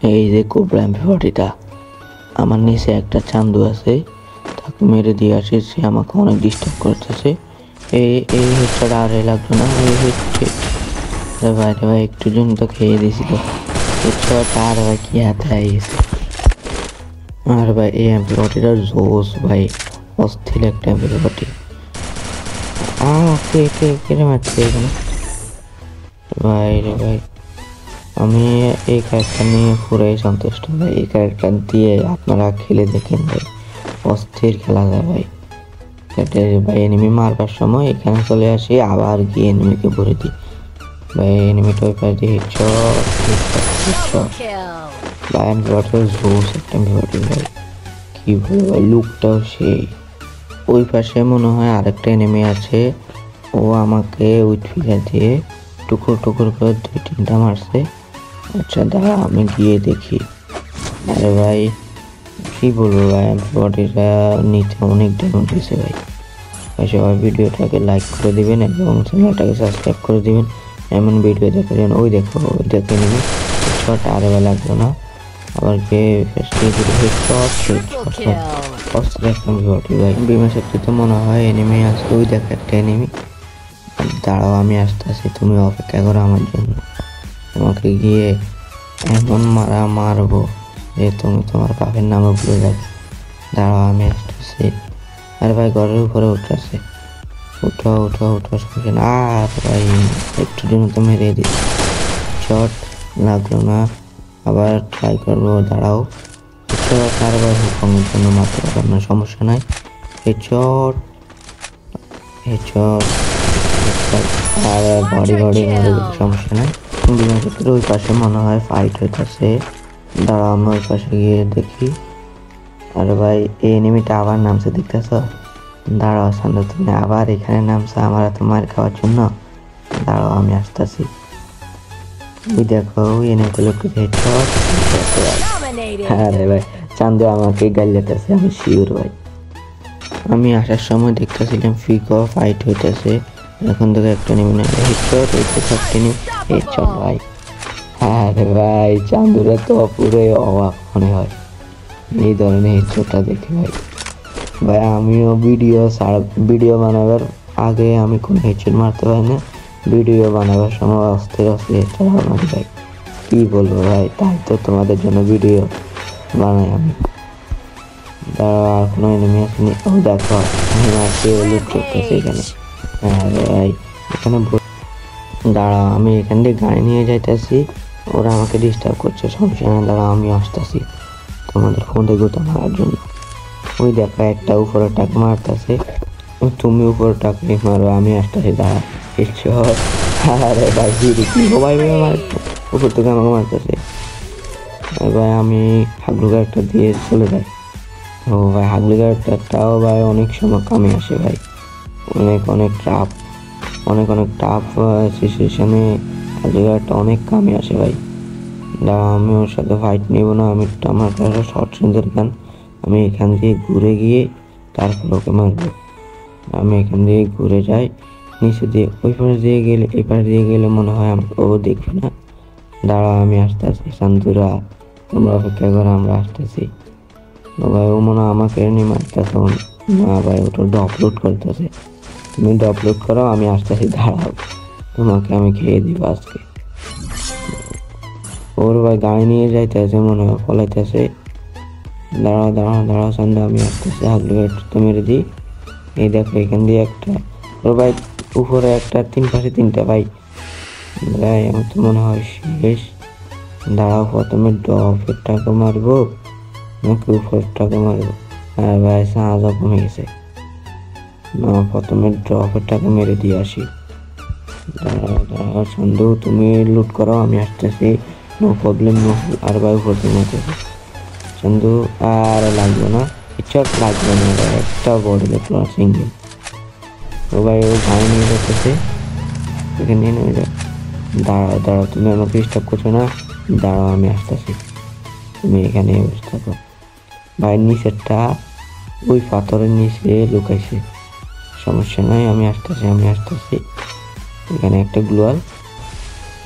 এই যে কোবরা এমপি40টা আমার নিচে একটা চান্দু আছে, তাকে মেরে দিয়ে আসি, সে আমাকে অনেক ডিস্টার্ব করতেছে। এই হেডশট আর লাগলো না, এই হচ্ছে ভাই রে ভাই একটু জন্য তো খেয়ে দিয়েছিল হেডশট। আর ভাই কি হাতে গেছে। আর ভাই এই এমপি40টার জোস ভাই, অস্থির একটা এমপি40। কে কে কেটে মারছে এখানে ভাই রে ভাই। আমি এই ক্যারেক্টার নিয়ে পুরাই সন্তুষ্ট ভাই। এই ক্যারেক্টার দিয়ে আপনারা খেলে দেখেন ভাই, অস্থির খেলা যায় ভাই। ভাই এনিমি মারবার সময় এখানে চলে আসি, আবার গিয়ে এনিমিকে ভরে দিই ভাই। এনিমিটা ওই পাশে দিয়ে ভাই এমপি40 জোস একটা এমপি40 ভাই, কি বলবো ভাই, লুকটাও সেই। ওই পাশে মনে হয় আরেকটা এনিমি আছে, ও আমাকে উইথ ফিগার দিয়ে টুকরো টুকরো করে 2-3টা মারছে। আচ্ছা দাঁড়া আমি গিয়ে দেখি। আরে ভাই কি বলবো ভাই, এমপি40টা নিচে অনেক ড্যামেজ দিয়েছে ভাই। সবাই ভিডিওটাকে লাইক করে দিবেন এবং চ্যানেলটাকে সাবস্ক্রাইব করে দিবেন এমন ভিডিও দেখার জন্য। ওই দেখো দেখে নেবেন শট, আর লাগলো না। আবার কে ভাই বিমা শক্তিতে মনে হয় এনিমি আছে, ওই দেখো একটা এনিমি। দাঁড়াও আমি আসতেছি, তুমি অপেক্ষা করো আমার জন্য। তোমাকে গিয়ে এমন মারবো যে তুমি তোমার বাপের নামও ভুলে যাবে। দাঁড়াও আমি আসতেছি। আরে ভাই ঘরের উপরে উঠতেছে, উঠো উঠো উঠো সমস্যা না। আর ভাই একটু জন্য তো মেরে দিই, শট লাগলো না, আবার ট্রাই করবো। দাঁড়াও চারবার হুকমের জন্য মারতে পারলাম না, সমস্যা নাই। হেডশট হেডশট আর বডি বডি মরে গেলে সমস্যা নাই। বিমানক্ষেত্রে ওই পাশে মনে হয় ফাইট হইতেছে, দাঁড়াও আমি ওই পাশে গিয়ে দেখি। আরে ভাই এই এনিমিটা আবার নামছে দেখতেছ। দাঁড়াও সান্দা তুমি আবার এখানে নামছে আমার এত মার খাওয়ার জন্য। দাঁড়াও আমি আসতেছি। ওই দেখো এনিমিগুলো হেডশট। আরে ভাই চান্দু আমাকে গাইলেতেছে, আমি শিওর ভাই। আমি আসার সময় দেখতেছিলাম ফিকো ফাইট হইতেছে, এখন থেকে একটা নেমে না হেডশট হইতে থাকতে নি হেডশট ভাই। আরে ভাই চান্দুরা তো পুরোই অবাক মনে হয় এই ধরনের হেডশটটা দেখে ভাই। ভাই আমিও ভিডিও বানাবার আগে আমি কোনো হেডশট মারতে পারি না, ভিডিও বানাবার সময় অস্থির অস্থির হেডশট মারি ভাই। কি বলবো ভাই, তাই তো তোমাদের জন্য ভিডিও বানাই আমি। দাঁড়াও আর কোনো এনিমি আসেনি, ও দেখো লুট করতেছে এখানে। আরে ভাই এখানে দাঁড়াও আমি এখান দিয়ে গাড়ি নিয়ে যাইতেছি, ওরা আমাকে ডিস্টার্ব করছে, সমস্যা না। দাঁড়াও আমি আসতেছি তোমাদের ফোন থেকে গোতা মারার জন্য। ওই দেখো একটা উপরে টাক মারতেছে, তুমি উপরে টাক মারো, আমি আসতেছি। দাঁড়া হেডশট। আরে ভাই কি ভাই উপর থেকে আমাকে মারতেছে ভাই। আমি হাগলু গাড়িটা দিয়ে চলে যাই। ও ভাই হাগলু গাড়িটাও ভাই অনেক সময় কামে আসে ভাই, অনেক টাফ সিচুয়েশনে হাগলু গাড়িটা অনেক কামে আসে ভাই। দাঁড়া আমি ওর সাথে ফাইট নেব না, আমার কাছে শর্ট রেঞ্জের গান, আমি এখান দিয়ে ঘুরে গিয়ে তারপর ওকে মারবো। আমি এখান দিয়ে ঘুরে যাই নিচে দিয়ে, ওই পাশে দিয়ে গেলে এই পাশে দিয়ে গেলে মনে হয় ও দেখবে না। দাঁড়াও আমি আসতেছি, শান্তুরা তোমরা অপেক্ষা করো, আমরা আসতেছি। ভাই ও মনে হয় আমাকে নিয়ে মারতেছে না ভাই, ওটা আপলোড করতেছে। তুমি আপলোড করো আমি আসতেছি, দাঁড়াও তোমাকে আমি খেয়ে দিব আজকে। ওর ভাই গাড়ি নিয়ে যাইতেছে মনে হয়, পলাইতেছে। দাঁড়াও সন্ধ্যা আমি আসতেছি, হাগলু গাড়িটা মেরে দিই। এই দেখো এখান দিয়ে একটা, ওর ভাই উপরে একটা, তিন পাশে তিনটা ভাই। ভাই আমার তো মনে হয় শেষ। দাঁড়াও প্রথমে ড্রপের টাকা মারবো নাকি উপরের টাকা মারবো। আর ভাই সাহায্য কমে গেছে না, প্রথমে ড্রপের টাকা মেরে দিয়ে আসি। দাঁড়াও সন্ধু তুমি লুট করো, আমি আসতেছি, নো প্রবলেম নো। আর ভাই উপর দিয়ে সন্ধু আর লাগলো না, ইচ্ছা লাগবে না ভাই, একটা বডি দেখলো সিঙ্গেল। ও ভাই ও গাড়ি নিয়ে যেতেছে, এখানে নেমে যাও। দাঁড়াও তুমি আমাকে ডিস্টার্ব করছো না, দাঁড়াও আমি আসতেছি, তুমি এখানে বসে থাকো। ভাই নিচেরটা ওই পাথরের নিচে লুকাইছে, সমস্যা নাই, আমি আসতেছি। এখানে একটা গ্লোয়াল,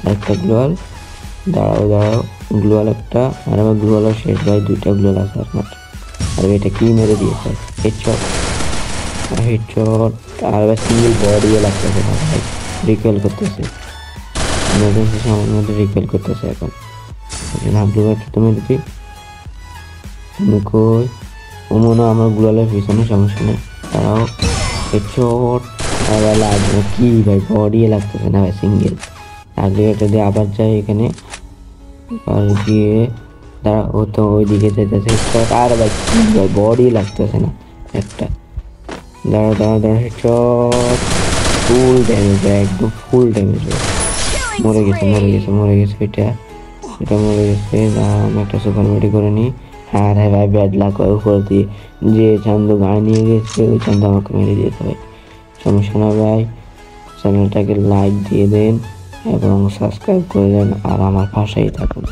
আরেকটা গ্লোয়াল। দাঁড়াও গ্লোয়াল একটা, আর আবার গ্লোয়াল শেষ ভাই, 2টা গ্লোয়াল আছে আপনার। আর এটা কি মেরে দিয়েছে, হেডশট হেডশট। আর আবার সিঙ্গেল বডিও লাগতেছে না ভাই, রিকয়েল করতেছে, ইমার্জেন্সি সময়ের মধ্যে রিকয়েল করতেছে এখন। গ্লোয়ালটা তুমি দেখি, তুমি কই? ও মনে হয় আমার গ্লোয়ালের পিছনে, সমস্যা নেই, তারাও হেডশট। আবার লাগবে কি ভাই, বডিও লাগতেছে না ভাই, সিঙ্গেল লাগলে এটা দিয়ে আবার যাই এখানে, আর গিয়ে দাঁড়া, ও তো ওই দিকে যেতেছে হেডশট। আর ভাই বডি লাগতেছে না একটা, দাঁড়া দাঁড়া দাঁড়া, হেডশট, ফুল ড্যামেজ, একদম ফুল ড্যামেজ। মরে গেছে মরে গেছে মরে গেছে, এটা মরে গেছে। আমি একটা সুপার মেডি করে নিই। হ্যাঁ রে ভাই, ব্যাড লাক হয়, উপর দিয়ে যে চান্দু গায়ে নিয়ে গেছে ওই চান্দু আমাকে মেরে দিয়েছে ভাই। সমস্যা না ভাই, চ্যানেলটাকে লাইক দিয়ে দেন এবং সাবস্ক্রাইব করে দেন আর আমার পাশেই থাকুন।